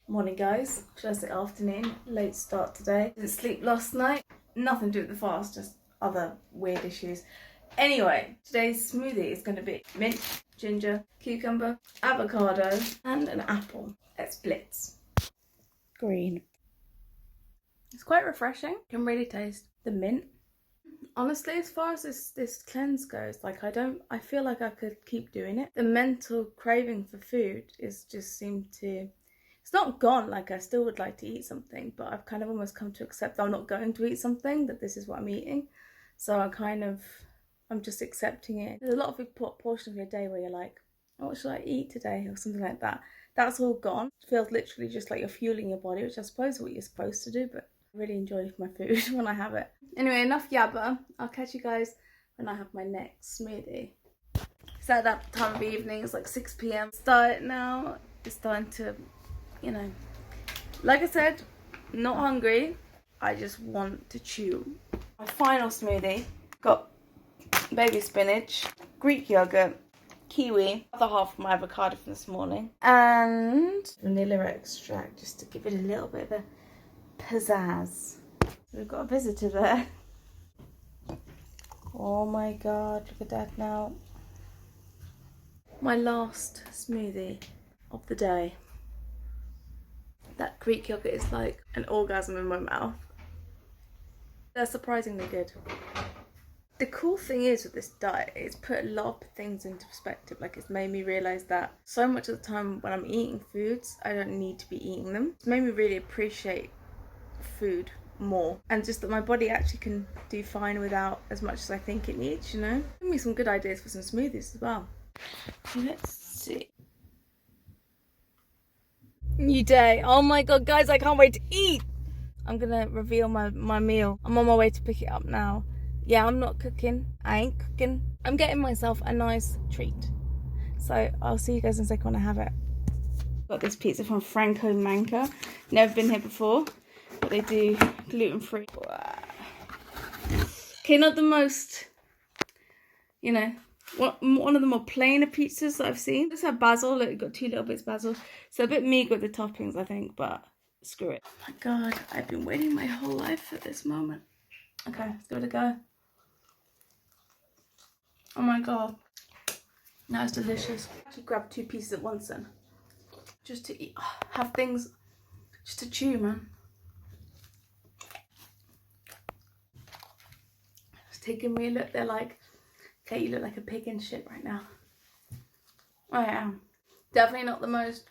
Morning guys, should I say afternoon, late start today. Didn't sleep last night, nothing to do with the fast, just other weird issues. Anyway, today's smoothie is going to be mint, ginger, cucumber, avocado and an apple. It's Blitz. Green. It's quite refreshing, can really taste the mint. Honestly, as far as this cleanse goes, I feel like I could keep doing it. The mental craving for food it's not gone, like I still would like to eat something, but I've kind of almost come to accept that I'm not going to eat something, that this is what I'm eating. So I'm just accepting it. There's a lot of big portion of your day where you're like, oh, what should I eat today? Or something like that. That's all gone. It feels literally just like you're fueling your body, which I suppose is what you're supposed to do, but I really enjoy my food when I have it. Anyway, enough yabba. I'll catch you guys when I have my next smoothie. It's at that time of evening, it's like 6 p.m. Start now. It's starting to, like I said, not hungry. I just want to chew. My final smoothie got baby spinach, Greek yogurt, kiwi, other half of my avocado from this morning, and vanilla extract just to give it a little bit of a pizzazz. We've got a visitor there. Oh my god, look at that now. My last smoothie of the day. That Greek yogurt is like an orgasm in my mouth. They're surprisingly good. The cool thing is with this diet, it's put a lot of things into perspective. Like, it's made me realise that so much of the time when I'm eating foods, I don't need to be eating them. It's made me really appreciate food more, and just that my body actually can do fine without as much as I think it needs, Give me some good ideas for some smoothies as well. Let's see. New day. Oh my god, guys, I can't wait to eat. I'm gonna reveal my meal. I'm on my way to pick it up now. Yeah, I'm not cooking. I ain't cooking. I'm getting myself a nice treat. So I'll see you guys in a second when I have it. Got this pizza from Franco Manca. Never been here before, but they do gluten-free. Wow. Okay, not the most, one of the more plainer pizzas that I've seen. Just have basil. Look, got 2 little bits of basil. So a bit meager with the toppings, I think, but screw it. Oh my god, I've been waiting my whole life for this moment. Okay, let's give it a go. Oh my god, that's delicious. Actually grab 2 pieces at once then, just to eat, have things just to chew, man. It's taking me a look. They're like, okay, you look like a pig in shit right now. I am. Definitely not the most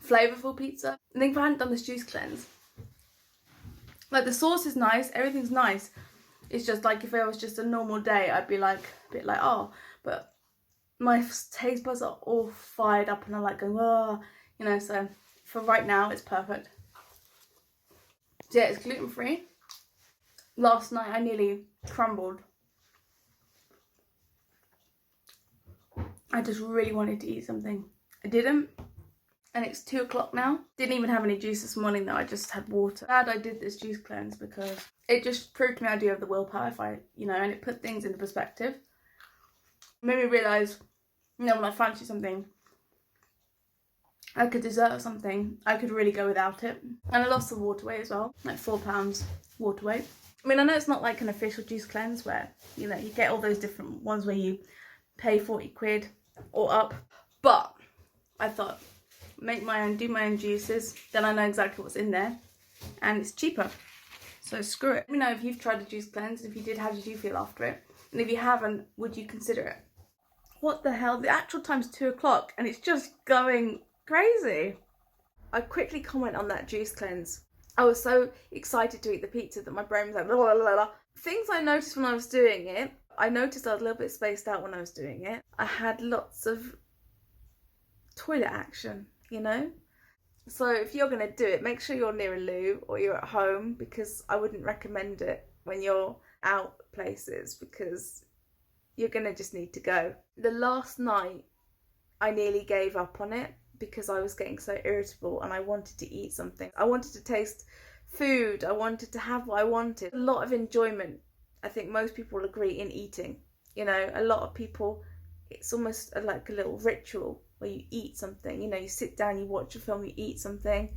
flavorful pizza. I think if I hadn't done this juice cleanse, like, the sauce is nice, everything's nice. It's just like, if it was just a normal day, I'd be like a bit like, oh, but my taste buds are all fired up and I'm like going, oh, so for right now it's perfect. So yeah, it's gluten-free. Last night I nearly crumbled. I just really wanted to eat something. I didn't. And it's 2 o'clock now. Didn't even have any juice this morning though, I just had water. Glad I did this juice cleanse because it just proved to me I do have the willpower if and it put things into perspective. It made me realise, when I fancy something, I could deserve something, I could really go without it. And I lost the water weight as well, like 4 pounds water weight. I mean, I know it's not like an official juice cleanse where, you get all those different ones where you pay 40 quid or up, but I thought, make my own, do my own juices, then I know exactly what's in there, and it's cheaper. So screw it. Let me know if you've tried a juice cleanse, and if you did, how did you feel after it? And if you haven't, would you consider it? What the hell? The actual time's 2 o'clock, and it's just going crazy. I quickly comment on that juice cleanse. I was so excited to eat the pizza that my brain was like, blah, blah, blah, blah. Things I noticed when I was doing it, I noticed I was a little bit spaced out when I was doing it. I had lots of toilet action, So if you're going to do it, make sure you're near a loo or you're at home, because I wouldn't recommend it when you're out places, because you're going to just need to go. The last night, I nearly gave up on it because I was getting so irritable and I wanted to eat something. I wanted to taste food. I wanted to have what I wanted. A lot of enjoyment, I think most people will agree, in eating. A lot of people, it's almost like a little ritual where you eat something. You know, you sit down, you watch a film, you eat something,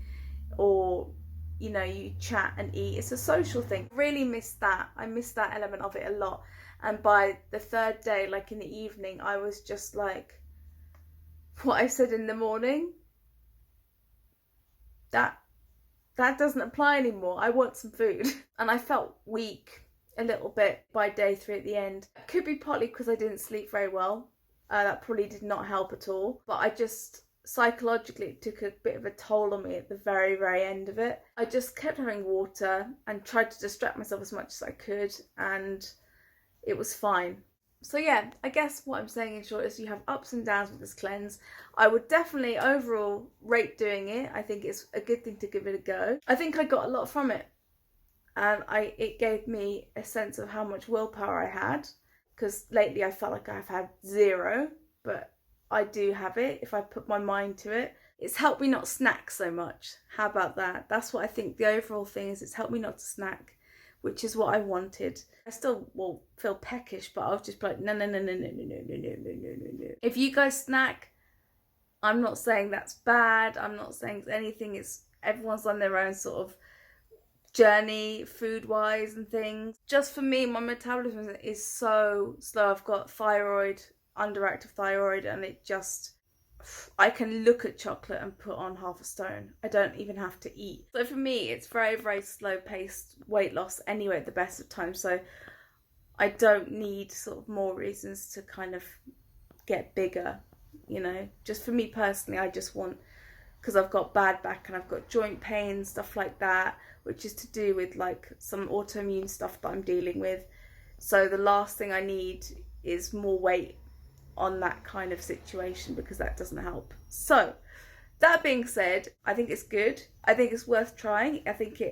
or you know, you chat and eat. It's a social thing. Really miss that. I miss that element of it a lot. And by the third day, like in the evening, I was just like, what I said in the morning, that doesn't apply anymore. I want some food. And I felt weak a little bit by day 3 at the end. It could be partly because I didn't sleep very well. That probably did not help at all. But I just, psychologically, it took a bit of a toll on me at the very, very end of it. I just kept having water and tried to distract myself as much as I could, and it was fine. So yeah, I guess what I'm saying in short is you have ups and downs with this cleanse. I would definitely overall rate doing it. I think it's a good thing to give it a go. I think I got a lot from it, and it gave me a sense of how much willpower I had, because lately I felt like I've had zero, but I do have it if I put my mind to it. It's helped me not snack so much. How about that? That's what I think the overall thing is. It's helped me not to snack, which is what I wanted. I still will feel peckish, but I'll just be like, no. If you guys snack, I'm not saying that's bad. I'm not saying anything. It's everyone's on their own sort of journey, food-wise and things. Just for me, my metabolism is so slow. I've got thyroid, underactive thyroid, and it just, I can look at chocolate and put on half a stone. I don't even have to eat. So for me, it's very, very slow paced weight loss anyway at the best of times. So I don't need sort of more reasons to kind of get bigger, you know. Just for me personally, I just want, because I've got bad back and I've got joint pain, stuff like that, which is to do with like some autoimmune stuff that I'm dealing with. So the last thing I need is more weight on that kind of situation, because that doesn't help. So that being said, I think it's good. I think it's worth trying. I think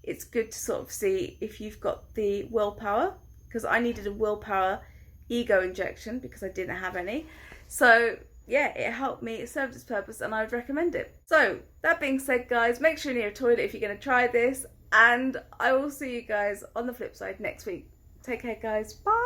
it's good to sort of see if you've got the willpower, because I needed a willpower ego injection because I didn't have any. So yeah, it helped me, it served its purpose, and I would recommend it. So that being said, guys, make sure you're near a toilet if you're going to try this, and I will see you guys on the flip side next week. Take care, guys. Bye.